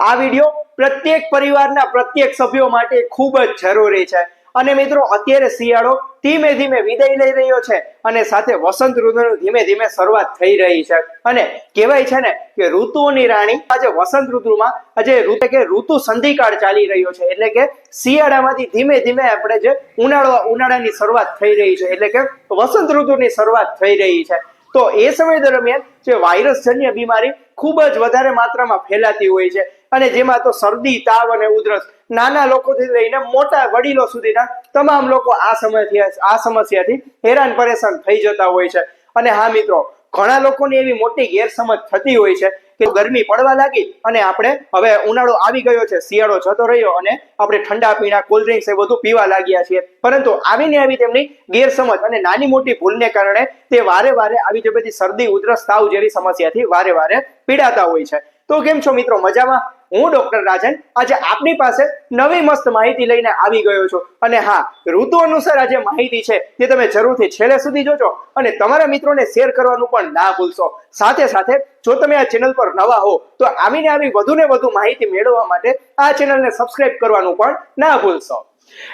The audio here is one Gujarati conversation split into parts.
આ વિડિયો પ્રત્યેક પરિવારના પ્રત્યેક સભ્યો માટે ખૂબ જ જરૂરી છે। અને મિત્રો અત્યારે શિયાળો ધીમે ધીમે વિદાય લઈ રહ્યો છે અને સાથે વસંત ઋતુની ધીમે ધીમે શરૂઆત થઈ રહી છે। અને કહેવાય છે ને કે ઋતુઓની રાણી આજે વસંત ઋતુમાં આજે ઋતુ સંધિકાળ ચાલી રહ્યો છે, એટલે કે શિયાળામાંથી ધીમે ધીમે આપણે જે ઉનાળાની શરૂઆત થઈ રહી છે, એટલે કે વસંત ઋતુની શરૂઆત થઈ રહી છે। તો એ સમય દરમિયાન જે વાયરસજન્ય બીમારી ખૂબ જ વધારે માત્રામાં ફેલાતી હોય છે અને જેમાં તો શરદી, તાવ અને ઉધરસ નાના લોકોથી લઈને મોટા વડીલો સુધીના તમામ લોકો આ સમસ્યાથી હેરાન પરેશાન થઈ જતા હોય છે। અને હા મિત્રો, ઘણા લોકોની એવી મોટી ગેરસમજ થતી હોય છે કે ગરમી પડવા લાગી અને આપણે હવે ઉનાળો આવી ગયો છે, શિયાળો જતો રહ્યો અને આપણે ઠંડા પીણા, કોલ્ડ ડ્રિંક્સ એ બધું પીવા લાગ્યા છીએ, પરંતુ આવી તેમની ગેરસમજ અને નાની મોટી ભૂલને કારણે તે વારે વારે આવી જે બધી શરદી, ઉધરસ, તાવ જેવી સમસ્યાથી વારે વારે પીડાતા હોય છે। તો કેમ છો મિત્રો, મજામાં? હું ડોક્ટર રાજન આજે આપની પાસે નવી મસ્ત માહિતી લઈને આવી ગયો છું। અને હા, ઋતુ અનુસાર આ જે માહિતી છે તે તમે જરૂરથી છેલ્લે સુધી જોજો અને તમારા મિત્રોને શેર કરવાનું પણ ના ભૂલશો। સાથે સાથે જો તમે આ ચેનલ પર નવા હો તો આવી વધુને વધુ માહિતી મેળવવા માટે આ ચેનલને સબસ્ક્રાઇબ કરવાનું પણ ના ભૂલશો।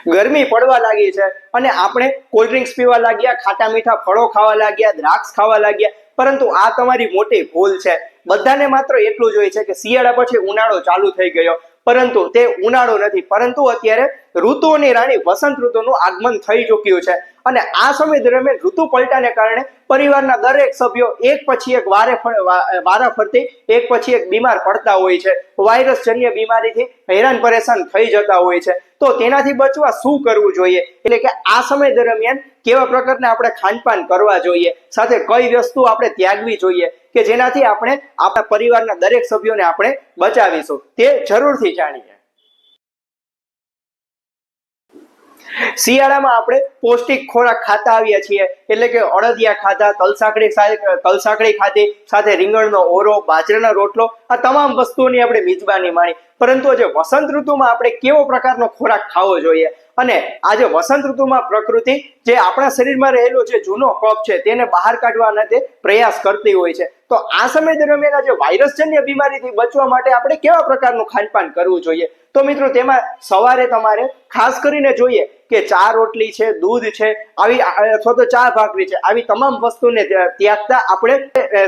ગરમી પડવા લાગી છે અને આપણે કોલ્ડ ડ્રિંક્સ પીવા લાગ્યા, ખાટા મીઠા ફળો ખાવા લાગ્યા, દ્રાક્ષ ખાવા લાગ્યા, પરંતુ આ તમારી મોટી ભૂલ છે। બધાને માત્ર એટલું જ હોય છે કે શિયાળા પછી ઉનાળો ચાલુ થઈ ગયો, પરંતુ તે ઉનાળો નથી, પરંતુ અત્યારે ઋતુઓની રાણી વસંત ઋતુનું આગમન થઈ ચૂક્યું છે। અને આ સમય દરમિયાન ઋતુ પલટાને કારણે પરિવારના દરેક સભ્યો એક પછી એક વારાફરતી એક પછી એક બીમાર પડતા હોય છે, વાયરસજન્ય બીમારીથી હેરાન પરેશાન થઈ જતા હોય છે। તો તેનાથી બચવા શું કરવું જોઈએ, એટલે કે આ સમય દરમિયાન કેવા પ્રકારના આપણે ખાનપાન કરવા જોઈએ, સાથે કઈ વસ્તુ આપણે ત્યાગવી જોઈએ કે જેનાથી આપણે આપણા પરિવારના દરેક સભ્યોને આપણે બચાવીશું, તે જરૂરથી જાણીએ। શિયાળામાં આપણે પૌષ્ટિક ખોરાક ખાતા આવ્યા છીએ, એટલે કે અડદિયા ખાધા, તલસાકડી ખાધી, સાથે રીંગણનો ઓરો, બાજરાનો રોટલો, આ તમામ વસ્તુઓની આપણે મિજબાની માણી, પરંતુ આજે વસંત ઋતુમાં આપણે કેવો પ્રકારનો ખોરાક ખાવો જોઈએ અને આજે વસંત ઋતુમાં પ્રકૃતિ જે આપણા શરીરમાં રહેલો જે જૂનો કફ છે તેને બહાર કાઢવાના તે પ્રયાસ કરતી હોય છે। તો આ સમય દરમિયાન આજે વાયરસજન્ય બીમારીથી બચવા માટે આપણે કેવા પ્રકારનું ખાનપાન કરવું જોઈએ? તો મિત્રો, તેમાં સવારે તમારે ખાસ કરીને જોઈએ કે ચા રોટલી છે, દૂધ છે, આવી અથવા તો ચા ભાખરી છે, આવી તમામ વસ્તુને ત્યાગતા આપણે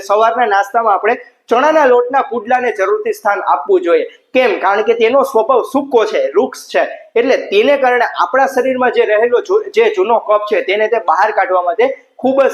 સવારના નાસ્તામાં આપણે ચણાના લોટના પુડલાને જરૂરથી સ્થાન આપવું જોઈએ। કેમ? કારણ કે તેનો સ્વભાવ સૂકો છે, રૂક્ષ છે, એટલે તેને કારણે આપણા શરીરમાં જે રહેલો જે જૂનો કફ છે તેને તે બહાર કાઢવામાં તે ખૂબ જ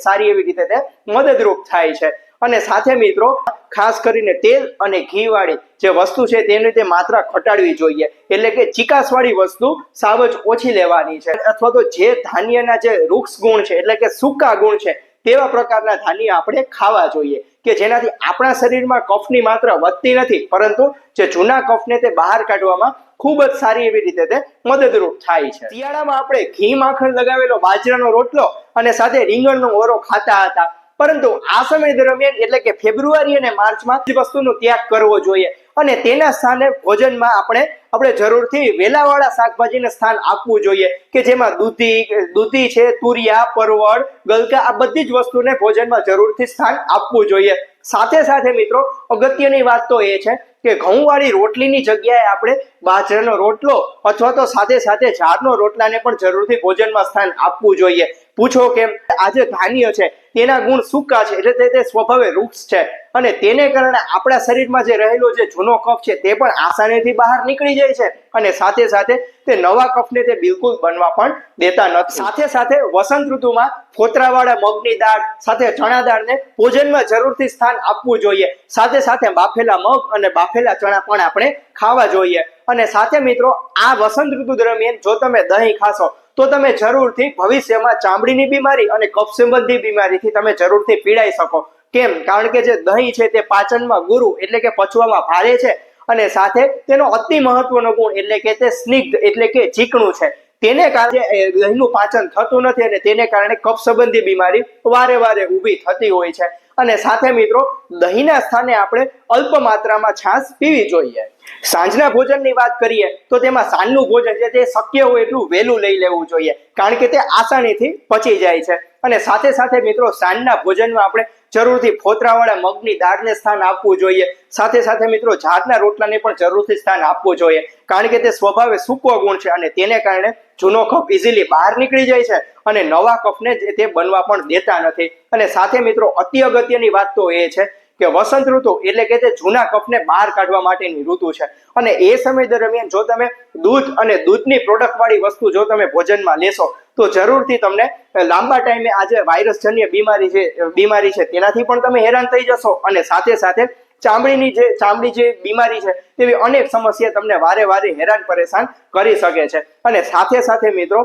સારી એવી રીતે તે મદદરૂપ થાય છે। અને સાથે મિત્રો, ખાસ કરીને તેલ અને ઘી વાળી જે વસ્તુ છે તેની તે માત્રા ઘટાડવી જોઈએ, એટલે કે ચીકાસવાળી વસ્તુ સાવ જ ઓછી લેવાની છે, અથવા તો જે ધાન્યના જે વૃક્ષ ગુણ છે એટલે કે સૂકા ગુણ છે તેવા પ્રકારના ધાન્ય આપણે ખાવા જોઈએ કે જેનાથી આપણા શરીરમાં કફની માત્રા વધતી નથી, પરંતુ જે જૂના કફને તે બહાર કાઢવામાં ખૂબ જ સારી એવી રીતે તે મદદરૂપ થાય છે। શિયાળામાં આપણે ઘી માખણ લગાવેલો બાજરાનો રોટલો અને સાથે રીંગણનો ઓરો ખાતા હતા, પરંતુ આ સમય દરમિયાન એટલે કે ફેબ્રુઆરી અને માર્ચમાં જ વસ્તુનો ત્યાગ કરવો જોઈએ અને તેના સ્થાને ભોજનમાં આપણે જરૂરથી વેલાવાળા શાકભાજીને સ્થાન આપવું જોઈએ કે જેમાં દૂધી છે, તુરિયા, પરવળ, ગલકા, આ બધી જ વસ્તુને ભોજનમાં જરૂરથી સ્થાન આપવું જોઈએ। સાથે સાથે મિત્રો, અગત્યની વાત તો એ છે કે ઘઉંવાળી રોટલીની જગ્યાએ આપણે બાજરાનો રોટલો અથવા તો સાથે સાથે જારનો રોટલાને પણ જરૂરથી ભોજનમાં સ્થાન આપવું જોઈએ। પૂછો કેમ? આ જે ધાન્ય છે તેના ગુણ સૂકા છે, એટલે તે સ્વભાવે વૃક્ષ છે અને તેને કારણે આપણા શરીરમાં જે રહેલો જે જૂનો કફ છે તે પણ આસાનીથી બહાર નીકળી જાય છે અને સાથે સાથે તે નવા કફને તે બિલકુલ બનવા પણ દેતા નથી। સાથે સાથે વસંત ઋતુમાં ફોતરાવાળા મગની દાળ સાથે ચણા દાળને ભોજનમાં જરૂરથી સ્થાન આપવું જોઈએ, સાથે સાથે બાફેલા મગ અને બાફેલા ચણા પણ આપણે ખાવા જોઈએ। અને સાથે મિત્રો, આ વસંત ઋતુ દરમિયાન જો તમે દહીં ખાશો તો તમે જરૂરથી ભવિષ્યમાં ચામડીની બીમારી અને કફ સંબંધી બીમારીથી તમે જરૂરથી પીડાઈ શકો। કેમ? કારણ કે જે દહીં છે તે પાચનમાં ગુરુ એટલે કે પચવામાં ભારે છે અને સાથે તેનો અતિ મહત્વનો ગુણ એટલે કે તે સ્નિગ્ધ એટલે કે ચીકણું છે, તેને કારણે દહીંનું પાચન થતું નથી અને તેને કારણે કફ સંબંધી બીમારી વારે વારે ઊભી થતી હોય છે। અને સાથે મિત્રો, દહીંના સ્થાને આપણે અલ્પ માત્રામાં છાશ પીવી જોઈએ। સાંજના ભોજનની વાત કરીએ તો તેમાં સાંજનું ભોજન છે તે શક્ય હોય એટલું વહેલું લઈ લેવું જોઈએ, કારણ કે તે આસાનીથી પચી જાય છે। અને સાથે સાથે મિત્રો, સાંજના ભોજનમાં આપણે જરૂરથી ફોતરાવાળા મગની દાળને સ્થાન આપવું જોઈએ. સાથે સાથે મિત્રો જાતના રોટલાને પણ જરૂરથી સ્થાન આપવું જોઈએ, કારણ કે તે સ્વભાવે સૂકો ગુણ છે અને તેને કારણે જૂનો કફ ઇઝીલી બહાર નીકળી જાય છે અને નવા કફને તે બનવા પણ દેતા નથી. અને સાથે મિત્રો અતિ અગત્યની વાત તો એ છે કે વસંત ઋતુ એટલે કે તે જૂના કફને બહાર કાઢવા માટેની ઋતુ છે. અને એ સમય દરમિયાન જો તમે દૂધ અને દૂધની પ્રોડક્ટ વાળી વસ્તુ જો તમે ભોજનમાં લેશો તો જરૂરથી તમને લાંબા ટાઈમે આજે વાયરસજન્ય બીમારી છે તેનાથી પણ તમે હેરાન થઈ જશો. અને સાથે સાથે ચામડી જે બીમારી છે તેવી અનેક સમસ્યા તમને વારે વારે હેરાન પરેશાન કરી શકે છે. અને સાથે સાથે મિત્રો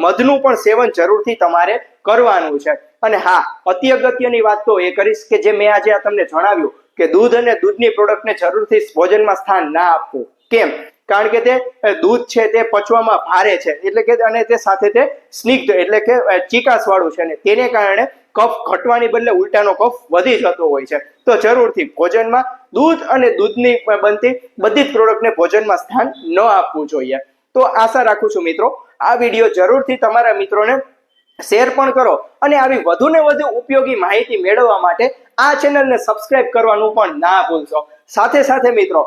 મધનું પણ સેવન જરૂરથી તમારે કરવાનું છે. અને હા, અતિ અગત્યની વાત તો એ કરીશ કે જે મેં આજે તમને જણાવ્યું કે દૂધ અને દૂધની પ્રોડક્ટને જરૂરથી ભોજનમાં સ્થાન ના આપવું. કેમ? કારણ કે તે દૂધ છે તે પચવામાં ભારે છે, એટલે કે અને તે સાથે તે સ્નિગ્ધ એટલે કે ચીકાશ વાળું છે, અને તેને કારણે કફ ઘટવાની બદલે ઉલટાનો કફ વધી જતો હોય છે. તો જરૂરથી ભોજનમાં દૂધ અને દૂધની બનતી બધી જ પ્રોડક્ટને ભોજનમાં સ્થાન ન આપવું જોઈએ. તો આશા રાખું છું મિત્રો આ વિડીયો જરૂરથી તમારા મિત્રોને શેર પણ કરો અને આવી વધુ ને વધુ ઉપયોગી માહિતી મેળવવા માટે આ ચેનલને સબસ્ક્રાઇબ કરવાનું પણ ના ભૂલશો. સાથે સાથે મિત્રો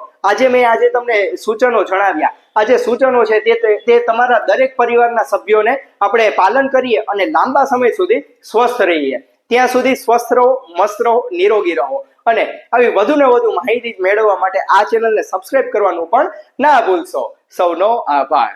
મેં તમને સૂચનો જણાવ્યા. આ જે સૂચનો છે તે તમારા દરેક પરિવારના સભ્યોને આપણે પાલન કરીએ અને લાંબા સમય સુધી સ્વસ્થ રહીએ. ત્યાં સુધી સ્વસ્થ રહો, મસ્ત રહો, નિરોગી રહો. અને આવી વધુ ને વધુ માહિતી મેળવવા માટે આ ચેનલને સબસ્ક્રાઇબ કરવાનું પણ ના ભૂલશો. સૌનો આભાર.